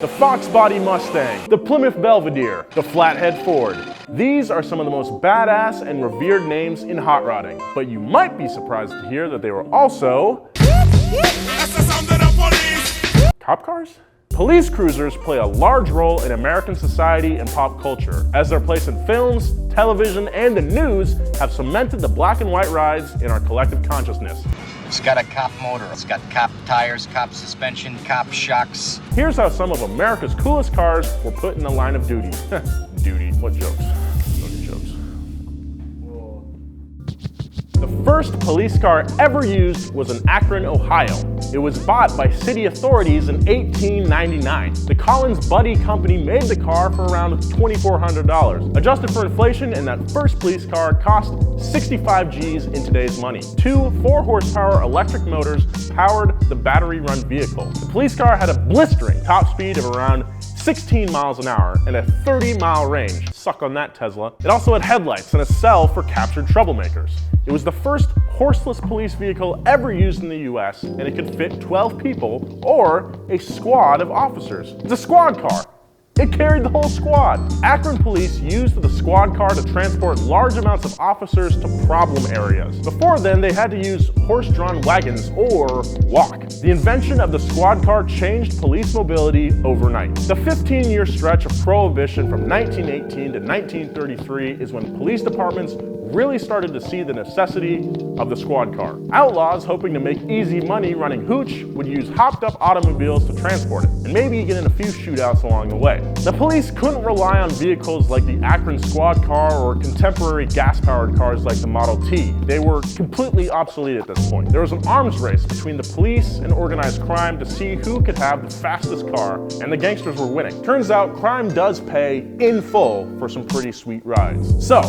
The Fox Body Mustang, the Plymouth Belvedere, the Flathead Ford. These are some of the most badass and revered names in hot rodding, but you might be surprised to hear that they were also cop cars? Police cruisers play a large role in American society and pop culture, as their place in films, television, and the news have cemented the black and white rides in our collective consciousness. It's got a cop motor, it's got cop tires, cop suspension, cop shocks. Here's how some of America's coolest cars were put in the line of duty. Duty, what jokes? Those jokes. The first police car ever used was in Akron, Ohio. It was bought by city authorities in 1899. The Collins Buddy Company made the car for around $2,400. Adjusted for inflation, and that first police car cost 65 G's in today's money. Two 4-horsepower electric motors powered the battery-run vehicle. The police car had a blistering top speed of around 16 miles an hour and a 30-mile range. Suck on that, Tesla. It also had headlights and a cell for captured troublemakers. It was the first horseless police vehicle ever used in the US, and it could fit 12 people or a squad of officers. It's a squad car. It carried the whole squad. Akron police used the squad car to transport large amounts of officers to problem areas. Before then, they had to use horse-drawn wagons or walk. The invention of the squad car changed police mobility overnight. The 15-year stretch of prohibition from 1918 to 1933 is when police departments really started to see the necessity of the squad car. Outlaws hoping to make easy money running hooch would use hopped-up automobiles to transport it, and maybe get in a few shootouts along the way. The police couldn't rely on vehicles like the Akron squad car or contemporary gas-powered cars like the Model T. They were completely obsolete at this point. There was an arms race between the police and organized crime to see who could have the fastest car, and the gangsters were winning. Turns out crime does pay in full for some pretty sweet rides. So,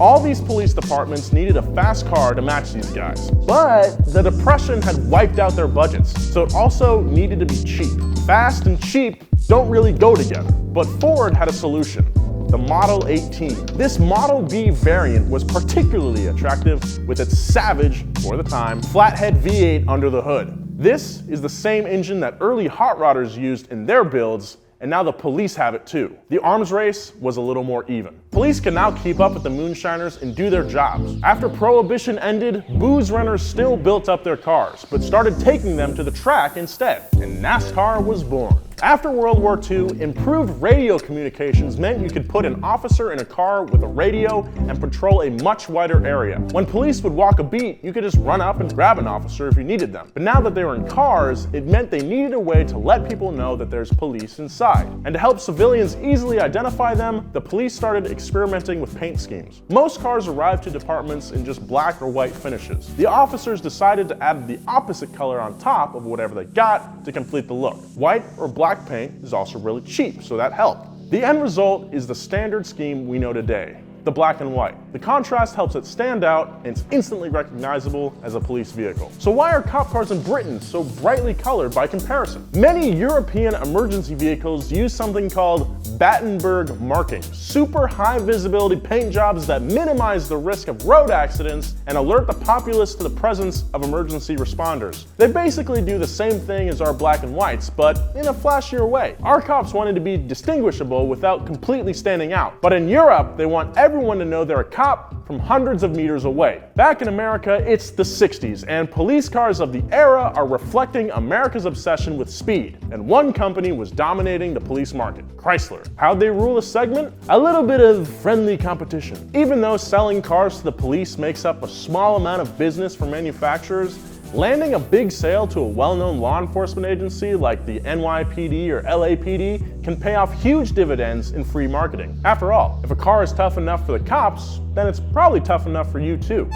all these police departments needed a fast car to match these guys. But the Depression had wiped out their budgets, so it also needed to be cheap. Fast and cheap don't really go together. But Ford had a solution: the Model 18. This Model B variant was particularly attractive with its savage, for the time, flathead V8 under the hood. This is the same engine that early hot rodders used in their builds, and now the police have it too. The arms race was a little more even. Police can now keep up with the moonshiners and do their jobs. After Prohibition ended, booze runners still built up their cars, but started taking them to the track instead, and NASCAR was born. After World War II, improved radio communications meant you could put an officer in a car with a radio and patrol a much wider area. When police would walk a beat, you could just run up and grab an officer if you needed them. But now that they were in cars, it meant they needed a way to let people know that there's police inside. And to help civilians easily identify them, the police started experimenting with paint schemes. Most cars arrived to departments in just black or white finishes. The officers decided to add the opposite color on top of whatever they got to complete the look. White or black paint is also really cheap, so that helped. The end result is the standard scheme we know today: the black and white. The contrast helps it stand out, and it's instantly recognizable as a police vehicle. So why are cop cars in Britain so brightly colored by comparison? Many European emergency vehicles use something called Battenberg marking, super high visibility paint jobs that minimize the risk of road accidents and alert the populace to the presence of emergency responders. They basically do the same thing as our black and whites, but in a flashier way. Our cops wanted to be distinguishable without completely standing out, but in Europe, they want everyone to know they're a cop from hundreds of meters away. Back in America, it's the 60s, and police cars of the era are reflecting America's obsession with speed, and one company was dominating the police market: Chrysler. How'd they rule a segment? A little bit of friendly competition. Even though selling cars to the police makes up a small amount of business for manufacturers, landing a big sale to a well-known law enforcement agency like the NYPD or LAPD can pay off huge dividends in free marketing. After all, if a car is tough enough for the cops, then it's probably tough enough for you too.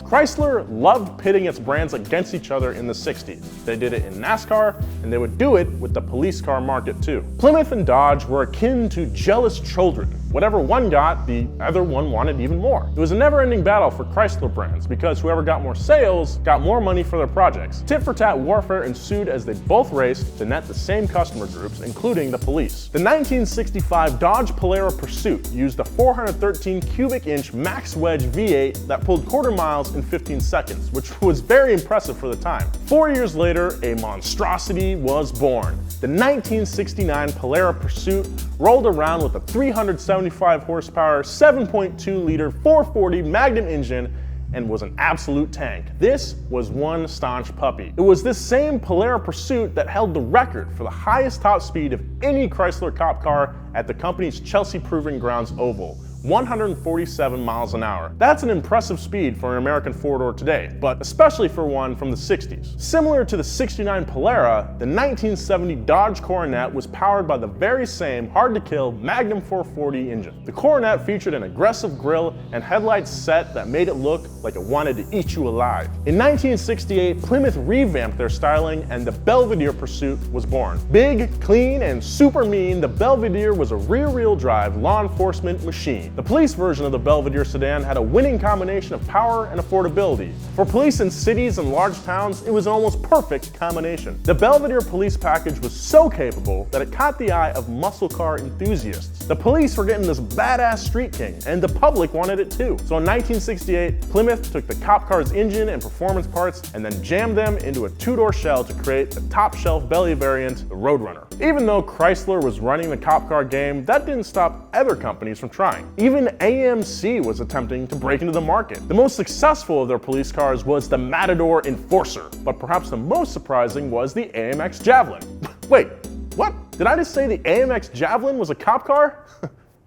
Chrysler loved pitting its brands against each other in the 60s. They did it in NASCAR, and they would do it with the police car market too. Plymouth and Dodge were akin to jealous children. Whatever one got, the other one wanted even more. It was a never-ending battle for Chrysler brands because whoever got more sales got more money for their projects. Tit-for-tat warfare ensued as they both raced to net the same customer groups, including the police. The 1965 Dodge Polara Pursuit used a 413 cubic inch max wedge V8 that pulled quarter miles in 15 seconds, which was very impressive for the time. 4 years later, a monstrosity was born. The 1969 Polara Pursuit rolled around with a 375 horsepower, 7.2 liter 440 Magnum engine and was an absolute tank. This was one staunch puppy. It was this same Polara Pursuit that held the record for the highest top speed of any Chrysler cop car at the company's Chelsea Proving Grounds Oval. 147 miles an hour. That's an impressive speed for an American four-door today, but especially for one from the 60s. Similar to the 69 Polara, the 1970 Dodge Coronet was powered by the very same hard-to-kill Magnum 440 engine. The Coronet featured an aggressive grille and headlights set that made it look like it wanted to eat you alive. In 1968, Plymouth revamped their styling and the Belvedere Pursuit was born. Big, clean, and super mean, the Belvedere was a rear-wheel drive law enforcement machine. The police version of the Belvedere sedan had a winning combination of power and affordability. For police in cities and large towns, it was an almost perfect combination. The Belvedere police package was so capable that it caught the eye of muscle car enthusiasts. The police were getting this badass street king, and the public wanted it too. So in 1968, Plymouth took the cop car's engine and performance parts and then jammed them into a two-door shell to create the top-shelf belly variant, the Roadrunner. Even though Chrysler was running the cop car game, that didn't stop other companies from trying. Even AMC was attempting to break into the market. The most successful of their police cars was the Matador Enforcer, but perhaps the most surprising was the AMX Javelin. Wait, what? Did I just say the AMX Javelin was a cop car?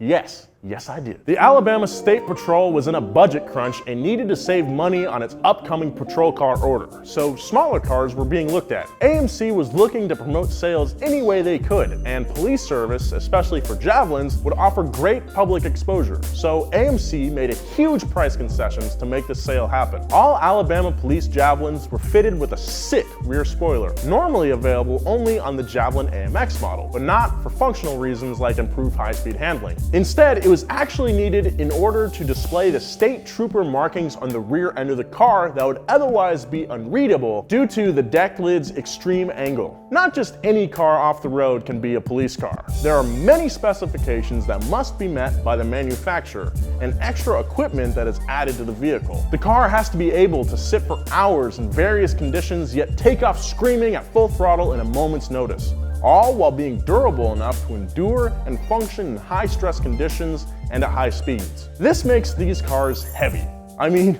Yes. Yes, I did. The Alabama State Patrol was in a budget crunch and needed to save money on its upcoming patrol car order, so smaller cars were being looked at. AMC was looking to promote sales any way they could, and police service, especially for Javelins, would offer great public exposure, so AMC made a huge price concessions to make the sale happen. All Alabama police Javelins were fitted with a sick rear spoiler, normally available only on the Javelin AMX model, but not for functional reasons like improved high-speed handling. Instead, it was actually needed in order to display the state trooper markings on the rear end of the car that would otherwise be unreadable due to the deck lid's extreme angle. Not just any car off the road can be a police car. There are many specifications that must be met by the manufacturer and extra equipment that is added to the vehicle. The car has to be able to sit for hours in various conditions yet take off screaming at full throttle in a moment's notice, all while being durable enough to endure and function in high-stress conditions and at high speeds. This makes these cars heavy. I mean,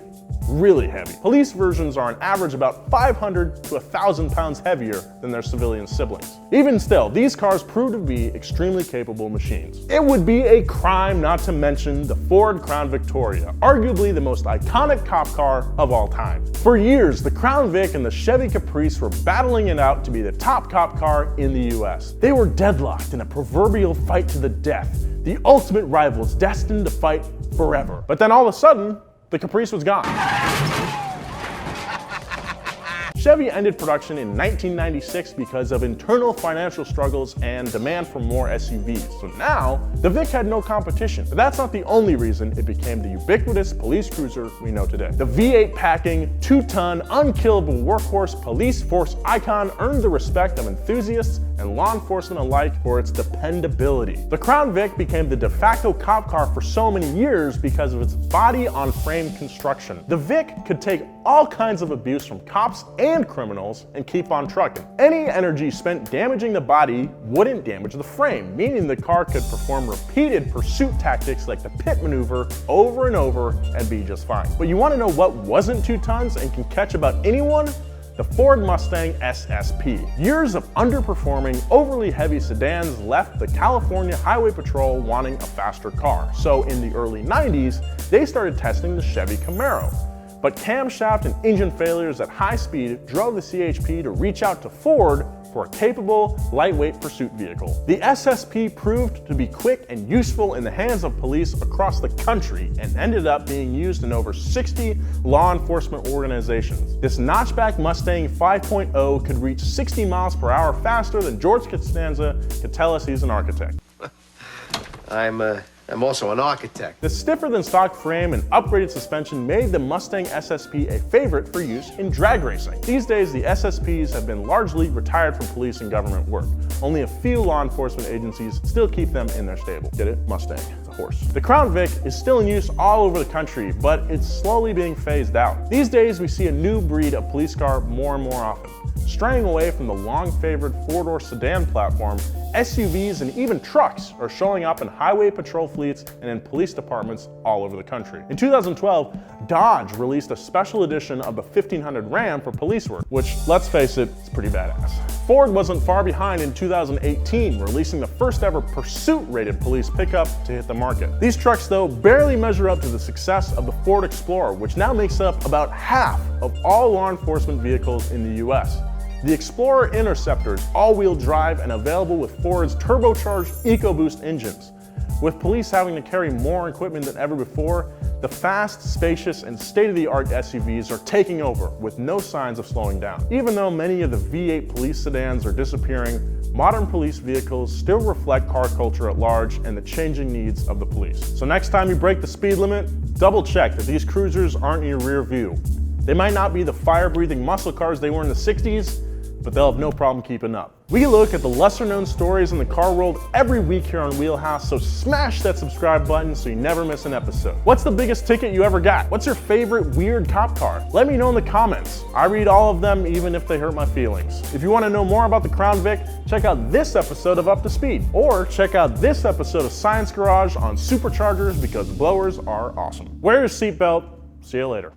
really heavy. Police versions are on average about 500 to 1,000 pounds heavier than their civilian siblings. Even still, these cars prove to be extremely capable machines. It would be a crime not to mention the Ford Crown Victoria, arguably the most iconic cop car of all time. For years, the Crown Vic and the Chevy Caprice were battling it out to be the top cop car in the US. They were deadlocked in a proverbial fight to the death, the ultimate rivals destined to fight forever. But then all of a sudden, the Caprice was gone. Chevy ended production in 1996 because of internal financial struggles and demand for more SUVs. So now, the Vic had no competition. But that's not the only reason it became the ubiquitous police cruiser we know today. The V8 packing, 2-ton, unkillable workhorse police force icon earned the respect of enthusiasts and law enforcement alike for its dependability. The Crown Vic became the de facto cop car for so many years because of its body-on-frame construction. The Vic could take all kinds of abuse from cops and criminals and keep on trucking. Any energy spent damaging the body wouldn't damage the frame, meaning the car could perform repeated pursuit tactics like the pit maneuver over and over and be just fine. But you want to know what wasn't 2 tons and can catch about anyone? The Ford Mustang SSP. Years of underperforming, overly heavy sedans left the California Highway Patrol wanting a faster car. So in the early 90s, they started testing the Chevy Camaro. But camshaft and engine failures at high speed drove the CHP to reach out to Ford for a capable, lightweight pursuit vehicle. The SSP proved to be quick and useful in the hands of police across the country and ended up being used in over 60 law enforcement organizations. This notchback Mustang 5.0 could reach 60 miles per hour faster than George Costanza could tell us he's an architect. I'm I'm also an architect. The stiffer than stock frame and upgraded suspension made the Mustang SSP a favorite for use in drag racing. These days, the SSPs have been largely retired from police and government work. Only a few law enforcement agencies still keep them in their stable. Get it? Mustang. It's a horse. The Crown Vic is still in use all over the country, but it's slowly being phased out. These days, we see a new breed of police car more and more often. Straying away from the long-favored four-door sedan platform, SUVs and even trucks are showing up in highway patrol fleets and in police departments all over the country. In 2012, Dodge released a special edition of the 1500 Ram for police work, which, let's face it, is pretty badass. Ford wasn't far behind in 2018, releasing the first ever Pursuit-rated police pickup to hit the market. These trucks, though, barely measure up to the success of the Ford Explorer, which now makes up about half of all law enforcement vehicles in the US. The Explorer Interceptor is all-wheel drive and available with Ford's turbocharged EcoBoost engines. With police having to carry more equipment than ever before, the fast, spacious, and state-of-the-art SUVs are taking over with no signs of slowing down. Even though many of the V8 police sedans are disappearing, modern police vehicles still reflect car culture at large and the changing needs of the police. So next time you break the speed limit, double check that these cruisers aren't in your rear view. They might not be the fire-breathing muscle cars they were in the 60s, but they'll have no problem keeping up. We look at the lesser-known stories in the car world every week here on WheelHouse, so smash that subscribe button so you never miss an episode. What's the biggest ticket you ever got? What's your favorite weird cop car? Let me know in the comments. I read all of them, even if they hurt my feelings. If you want to know more about the Crown Vic, check out this episode of Up to Speed, or check out this episode of Science Garage on superchargers because blowers are awesome. Wear your seatbelt. See you later.